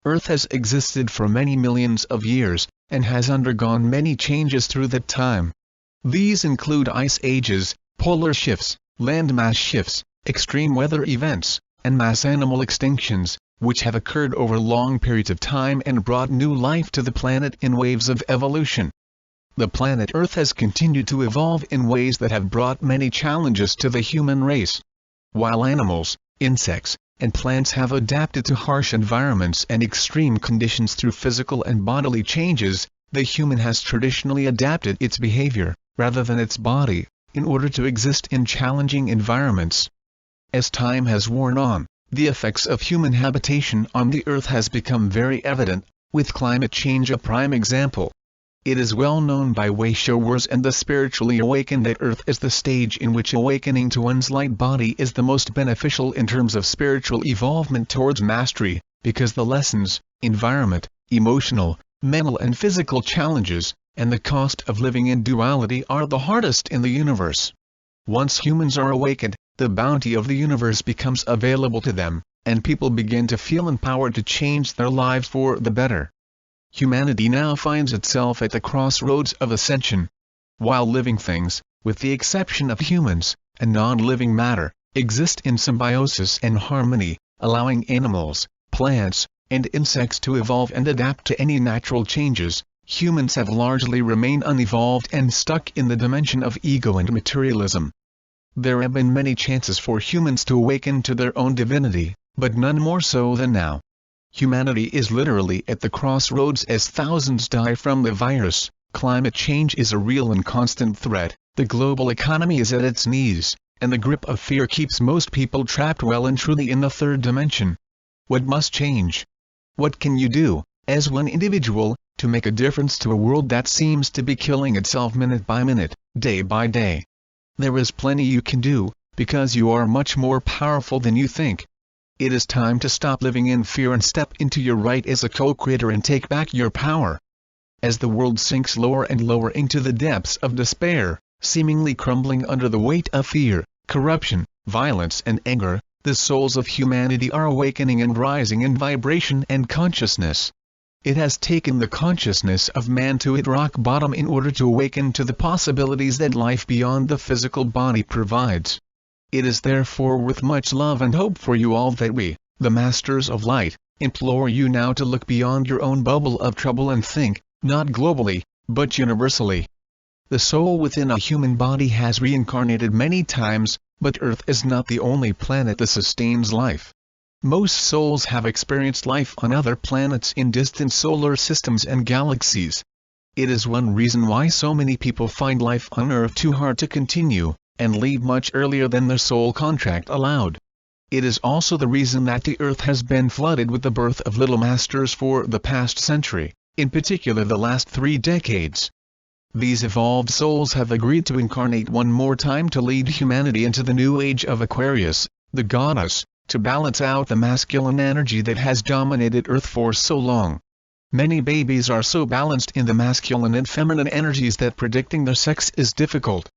Earth has existed for many millions of years, and has undergone many changes through that time. These include ice ages, polar shifts, landmass shifts, extreme weather events, and mass animal extinctions, which have occurred over long periods of time and brought new life to the planet in waves of evolution. The planet Earth has continued to evolve in ways that have brought many challenges to the human race. While animals, insects, and plants have adapted to harsh environments and extreme conditions through physical and bodily changes, the human has traditionally adapted its behavior, rather than its body, in order to exist in challenging environments. As time has worn on, the effects of human habitation on the Earth has become very evident, with climate change a prime example. It is well known by way-showers and the spiritually awakened that Earth is the stage in which awakening to one's light body is the most beneficial in terms of spiritual evolvement towards mastery, because the lessons, environment, emotional, mental and physical challenges, and the cost of living in duality are the hardest in the universe. Once humans are awakened, the bounty of the universe becomes available to them, and people begin to feel empowered to change their lives for the better. Humanity now finds itself at the crossroads of ascension. While living things, with the exception of humans, and non-living matter, exist in symbiosis and harmony, allowing animals, plants, and insects to evolve and adapt to any natural changes, humans have largely remained unevolved and stuck in the dimension of ego and materialism. There have been many chances for humans to awaken to their own divinity, but none more so than now. Humanity is literally at the crossroads as thousands die from the virus, climate change is a real and constant threat, the global economy is at its knees, and the grip of fear keeps most people trapped well and truly in the third dimension. What must change? What can you do, as one individual, to make a difference to a world that seems to be killing itself minute by minute, day by day? There is plenty you can do, because you are much more powerful than you think. It is time to stop living in fear and step into your right as a co-creator and take back your power. As the world sinks lower and lower into the depths of despair, seemingly crumbling under the weight of fear, corruption, violence and anger, the souls of humanity are awakening and rising in vibration and consciousness. It has taken the consciousness of man to hit rock bottom in order to awaken to the possibilities that life beyond the physical body provides. It is therefore with much love and hope for you all that we, the Masters of Light, implore you now to look beyond your own bubble of trouble and think, not globally, but universally. The soul within a human body has reincarnated many times, but Earth is not the only planet that sustains life. Most souls have experienced life on other planets in distant solar systems and galaxies. It is one reason why so many people find life on Earth too hard to continue, and leave much earlier than their soul contract allowed. It is also the reason that the Earth has been flooded with the birth of little masters for the past century, in particular the last 3 decades. These evolved souls have agreed to incarnate one more time to lead humanity into the new age of Aquarius, the goddess, to balance out the masculine energy that has dominated Earth for so long. Many babies are so balanced in the masculine and feminine energies that predicting their sex is difficult.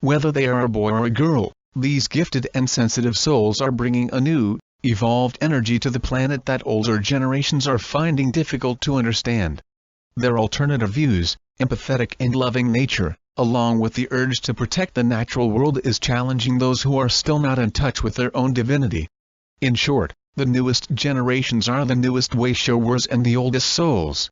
Whether they are a boy or a girl, these gifted and sensitive souls are bringing a new, evolved energy to the planet that older generations are finding difficult to understand. Their alternative views, empathetic and loving nature, along with the urge to protect the natural world is challenging those who are still not in touch with their own divinity. In short, the newest generations are the newest way-showers and the oldest souls.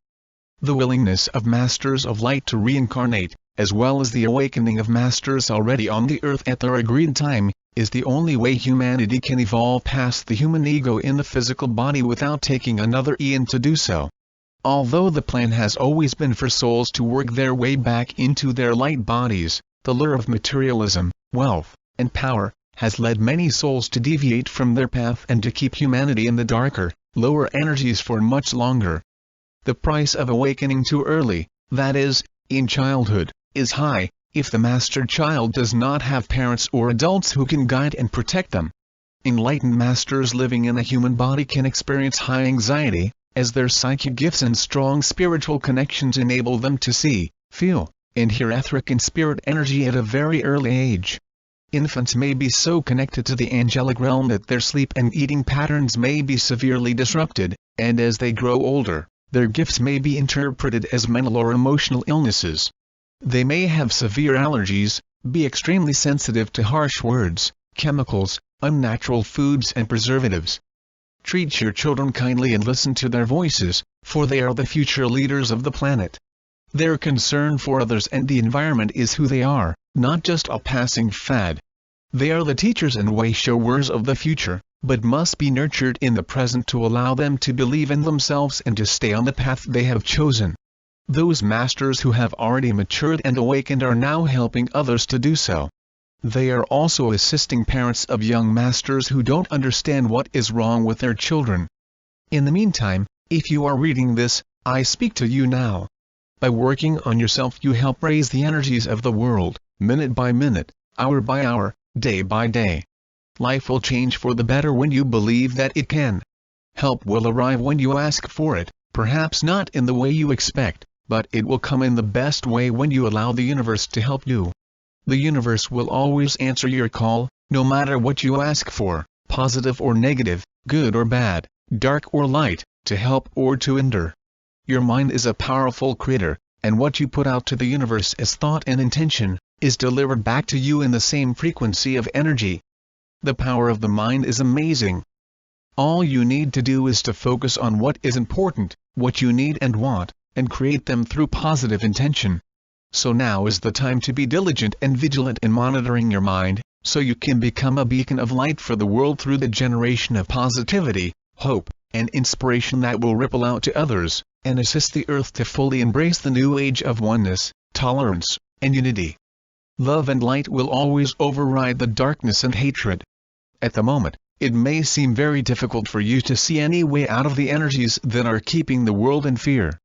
The willingness of Masters of Light to reincarnate, as well as the awakening of Masters already on the Earth at their agreed time, is the only way humanity can evolve past the human ego in the physical body without taking another eon to do so. Although the plan has always been for souls to work their way back into their light bodies, the lure of materialism, wealth, and power, has led many souls to deviate from their path and to keep humanity in the darker, lower energies for much longer. The price of awakening too early, that is, in childhood, is high, if the master child does not have parents or adults who can guide and protect them. Enlightened masters living in a human body can experience high anxiety, as their psychic gifts and strong spiritual connections enable them to see, feel, and hear etheric and spirit energy at a very early age. Infants may be so connected to the angelic realm that their sleep and eating patterns may be severely disrupted, and as they grow older, their gifts may be interpreted as mental or emotional illnesses. They may have severe allergies, be extremely sensitive to harsh words, chemicals, unnatural foods and preservatives. Treat your children kindly and listen to their voices, for they are the future leaders of the planet. Their concern for others and the environment is who they are, not just a passing fad. They are the teachers and way-showers of the future, but must be nurtured in the present to allow them to believe in themselves and to stay on the path they have chosen. Those masters who have already matured and awakened are now helping others to do so. They are also assisting parents of young masters who don't understand what is wrong with their children. In the meantime, if you are reading this, I speak to you now. By working on yourself you help raise the energies of the world, minute by minute, hour by hour, day by day. Life will change for the better when you believe that it can. Help will arrive when you ask for it, perhaps not in the way you expect, but it will come in the best way when you allow the universe to help you. The universe will always answer your call, no matter what you ask for, positive or negative, good or bad, dark or light, to help or to hinder. Your mind is a powerful creator, and what you put out to the universe as thought and intention, is delivered back to you in the same frequency of energy. The power of the mind is amazing. All you need to do is to focus on what is important, what you need and want, and create them through positive intention. So now is the time to be diligent and vigilant in monitoring your mind, so you can become a beacon of light for the world through the generation of positivity, hope, and inspiration that will ripple out to others, and assist the earth to fully embrace the new age of oneness, tolerance, and unity. Love and light will always override the darkness and hatred. At the moment, it may seem very difficult for you to see any way out of the energies that are keeping the world in fear.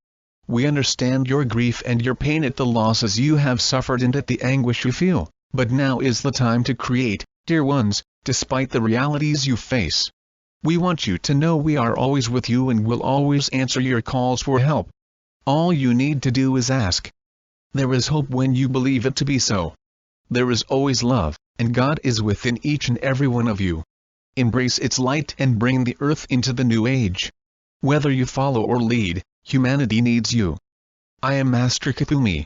We understand your grief and your pain at the losses you have suffered and at the anguish you feel, but now is the time to create, dear ones, despite the realities you face. We want you to know we are always with you and will always answer your calls for help. All you need to do is ask. There is hope when you believe it to be so. There is always love, and God is within each and every one of you. Embrace its light and bring the earth into the new age. Whether you follow or lead, humanity needs you. I am Master Kuthumi,